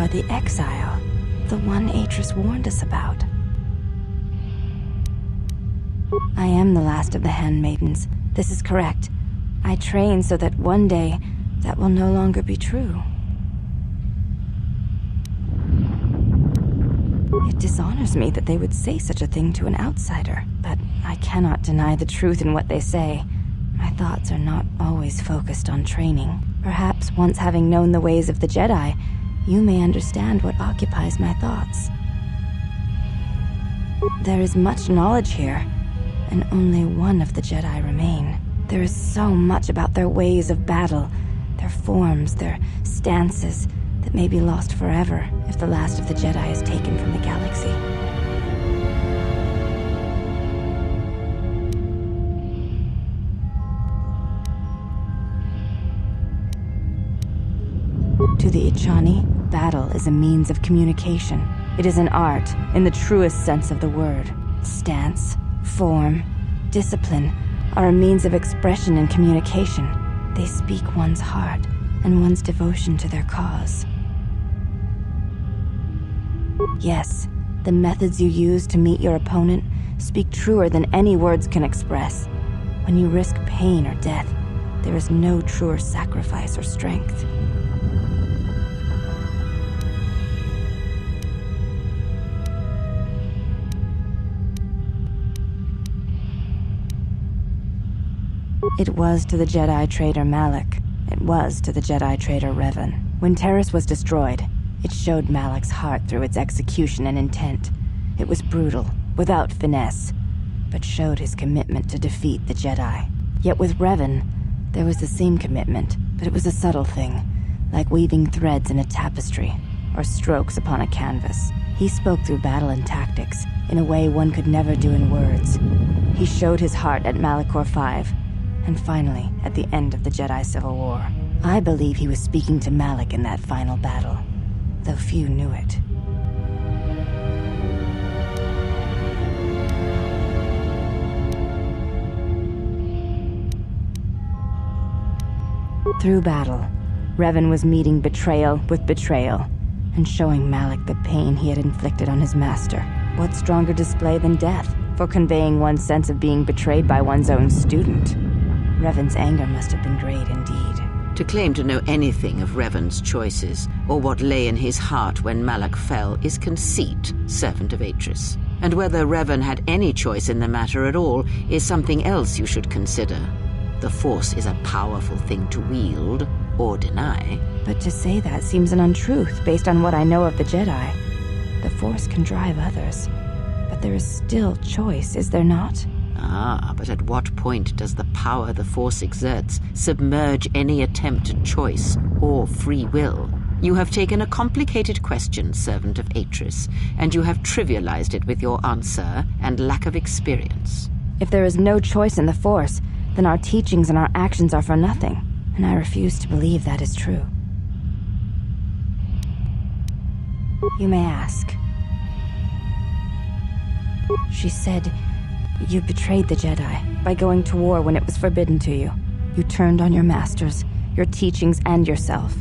are the exile, the one Atris warned us about. I am the last of the Handmaidens. This is correct. I train so that one day, that will no longer be true. It dishonors me that they would say such a thing to an outsider, but I cannot deny the truth in what they say. My thoughts are not always focused on training. Perhaps once having known the ways of the Jedi, you may understand what occupies my thoughts. There is much knowledge here, and only one of the Jedi remain. There is so much about their ways of battle, their forms, their stances, that may be lost forever if the last of the Jedi is taken from the galaxy. To the Ichani, battle is a means of communication. It is an art, in the truest sense of the word. Stance, form, discipline are a means of expression and communication. They speak one's heart and one's devotion to their cause. Yes, the methods you use to meet your opponent speak truer than any words can express. When you risk pain or death, there is no truer sacrifice or strength. It was to the Jedi traitor Malak. It was to the Jedi traitor Revan. When Terrace was destroyed, it showed Malak's heart through its execution and intent. It was brutal, without finesse, but showed his commitment to defeat the Jedi. Yet with Revan, there was the same commitment, but it was a subtle thing, like weaving threads in a tapestry, or strokes upon a canvas. He spoke through battle and tactics, in a way one could never do in words. He showed his heart at Malachor V, and finally, at the end of the Jedi Civil War. I believe he was speaking to Malak in that final battle, though few knew it. Through battle, Revan was meeting betrayal with betrayal, and showing Malak the pain he had inflicted on his master. What stronger display than death for conveying one's sense of being betrayed by one's own student? Revan's anger must have been great indeed. To claim to know anything of Revan's choices, or what lay in his heart when Malak fell, is conceit, servant of Atris. And whether Revan had any choice in the matter at all is something else you should consider. The Force is a powerful thing to wield, or deny. But to say that seems an untruth based on what I know of the Jedi. The Force can drive others, but there is still choice, is there not? Ah, but at what point does the power the Force exerts submerge any attempt at choice or free will? You have taken a complicated question, servant of Atris, and you have trivialized it with your answer and lack of experience. If there is no choice in the Force, then our teachings and our actions are for nothing, and I refuse to believe that is true. You may ask. She said, you betrayed the Jedi by going to war when it was forbidden to you. You turned on your masters, your teachings, and yourself.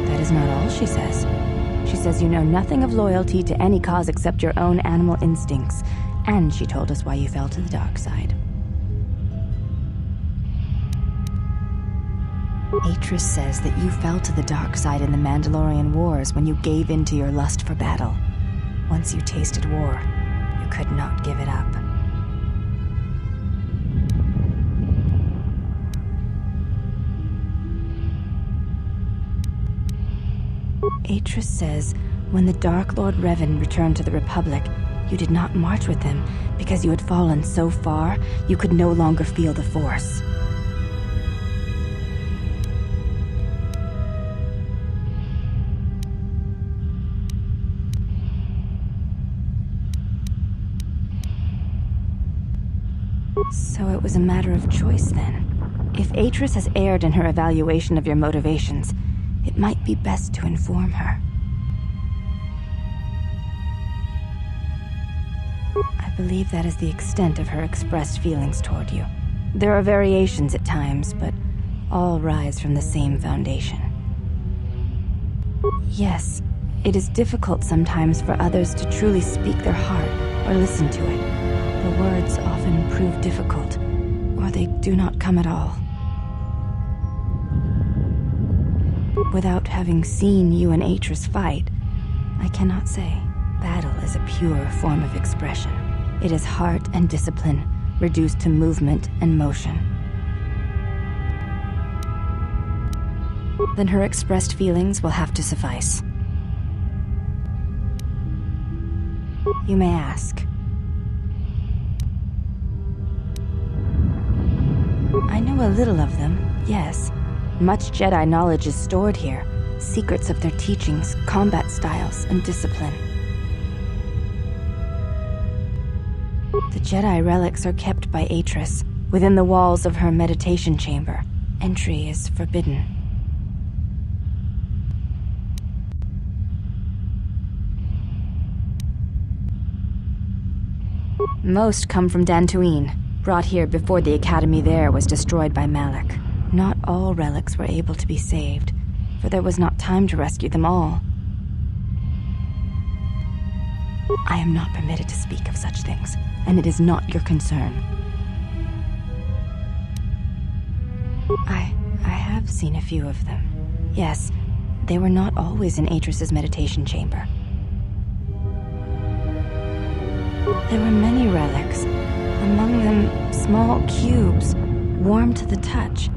That is not all she says. She says you know nothing of loyalty to any cause except your own animal instincts, and she told us why you fell to the dark side. Atris says that you fell to the dark side in the Mandalorian Wars when you gave in to your lust for battle. Once you tasted war, you could not give it up. Atris says when the Dark Lord Revan returned to the Republic, you did not march with him because you had fallen so far you could no longer feel the Force. So it was a matter of choice, then. If Atris has erred in her evaluation of your motivations, it might be best to inform her. I believe that is the extent of her expressed feelings toward you. There are variations at times, but all rise from the same foundation. Yes, it is difficult sometimes for others to truly speak their heart or listen to it. The words often prove difficult, or they do not come at all. Without having seen you and Atris fight, I cannot say. Battle is a pure form of expression. It is heart and discipline, reduced to movement and motion. Then her expressed feelings will have to suffice. You may ask. I know a little of them, yes. Much Jedi knowledge is stored here. Secrets of their teachings, combat styles, and discipline. The Jedi relics are kept by Atris, within the walls of her meditation chamber. Entry is forbidden. Most come from Dantooine, brought here before the academy there was destroyed by Malak. Not all relics were able to be saved, for there was not time to rescue them all. I am not permitted to speak of such things, and it is not your concern. I have seen a few of them. Yes, they were not always in Atris's meditation chamber. There were many relics, among them small cubes, warm to the touch,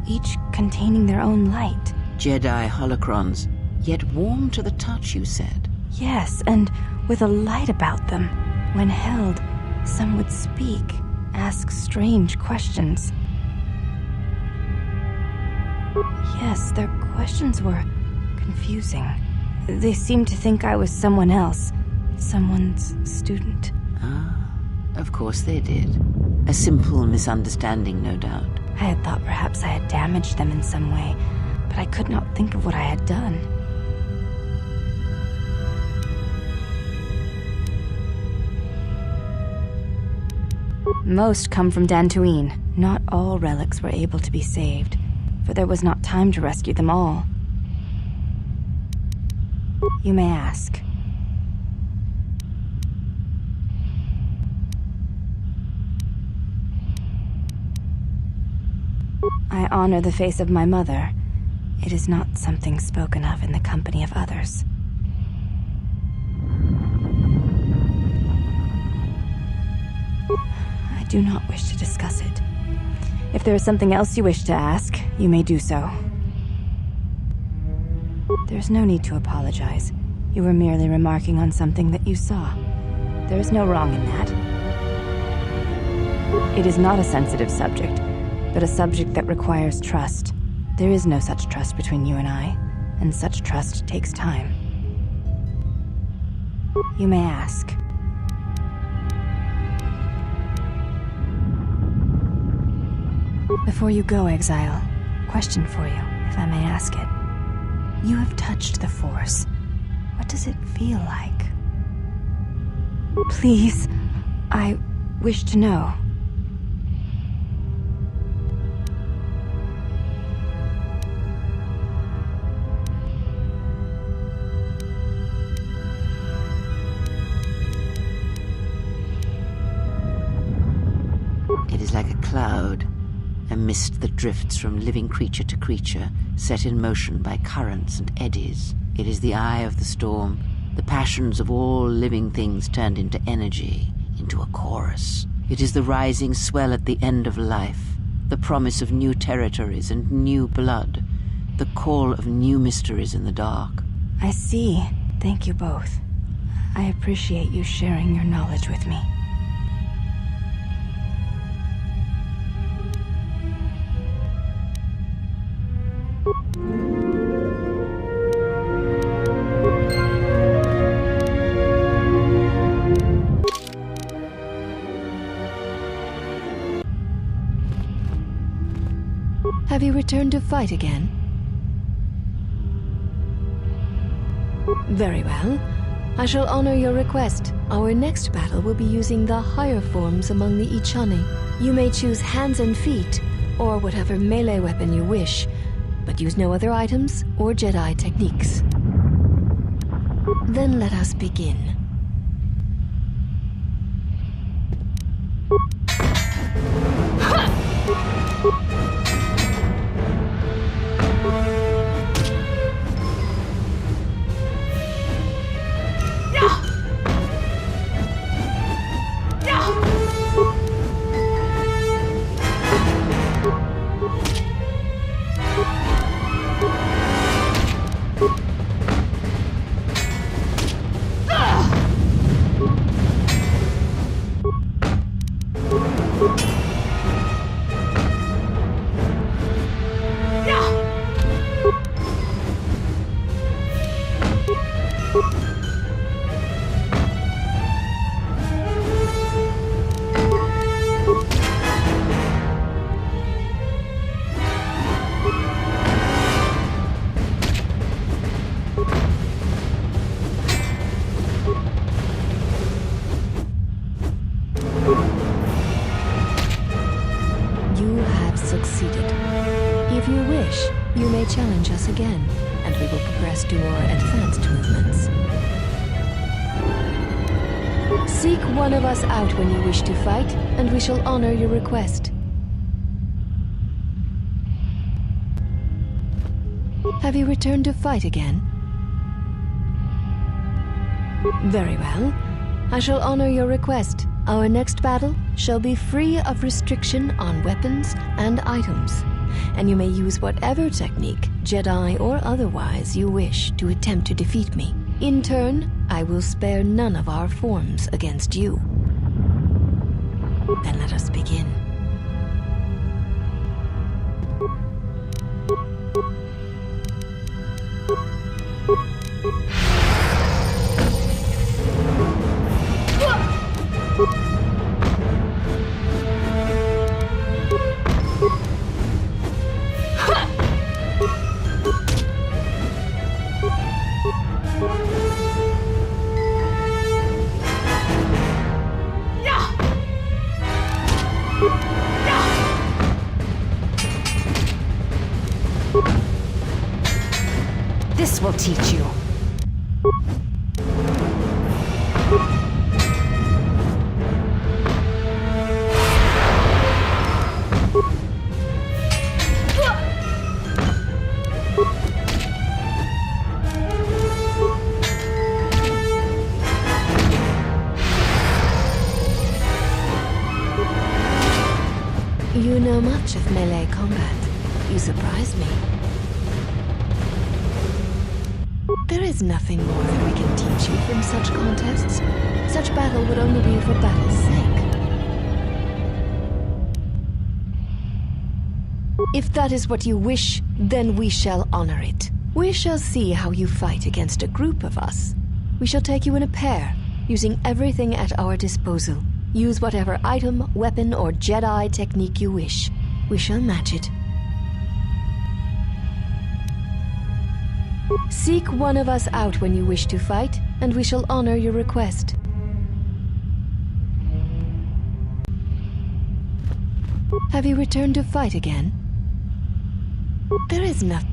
each containing their own light. Jedi holocrons, yet warm to the touch, you said? Yes, and with a light about them. When held, some would speak, ask strange questions. Yes, their questions were confusing. They seemed to think I was someone else, someone's student. Ah, of course they did. A simple misunderstanding, no doubt. I had thought perhaps I had damaged them in some way, but I could not think of what I had done. Most come from Dantooine. Not all relics were able to be saved, for there was not time to rescue them all. You may ask. I honor the face of my mother. It is not something spoken of in the company of others. I do not wish to discuss it. If there is something else you wish to ask, you may do so. There's no need to apologize. You were merely remarking on something that you saw. There is no wrong in that. It is not a sensitive subject, but a subject that requires trust. There is no such trust between you and I, and such trust takes time. You may ask. Before you go, Exile, question for you, if I may ask it. You have touched the Force. What does it feel like? Please, I wish to know. It is like a cloud, a mist that drifts from living creature to creature, set in motion by currents and eddies. It is the eye of the storm, the passions of all living things turned into energy, into a chorus. It is the rising swell at the end of life, the promise of new territories and new blood, the call of new mysteries in the dark. I see. Thank you both. I appreciate you sharing your knowledge with me. Have you returned to fight again? Very well. I shall honor your request. Our next battle will be using the higher forms among the Ichani. You may choose hands and feet, or whatever melee weapon you wish, but use no other items or Jedi techniques. Then let us begin. Challenge us again, and we will progress to more advanced movements. Seek one of us out when you wish to fight, and we shall honor your request. Have you returned to fight again? Very well. I shall honor your request. Our next battle shall be free of restriction on weapons and items, and you may use whatever technique, Jedi or otherwise, you wish to attempt to defeat me. In turn, I will spare none of our forms against you. Then let us begin. This will teach you. You know much of melee combat. You surprise me. There is nothing more that we can teach you from such contests. Such battle would only be for battle's sake. If that is what you wish, then we shall honor it. We shall see how you fight against a group of us. We shall take you in a pair, using everything at our disposal. Use whatever item, weapon, or Jedi technique you wish. We shall match it. Seek one of us out when you wish to fight, and we shall honor your request. Have you returned to fight again? There is nothing.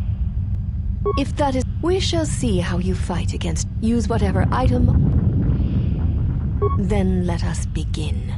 If that is, we shall see how you fight against. Use whatever item. Then let us begin.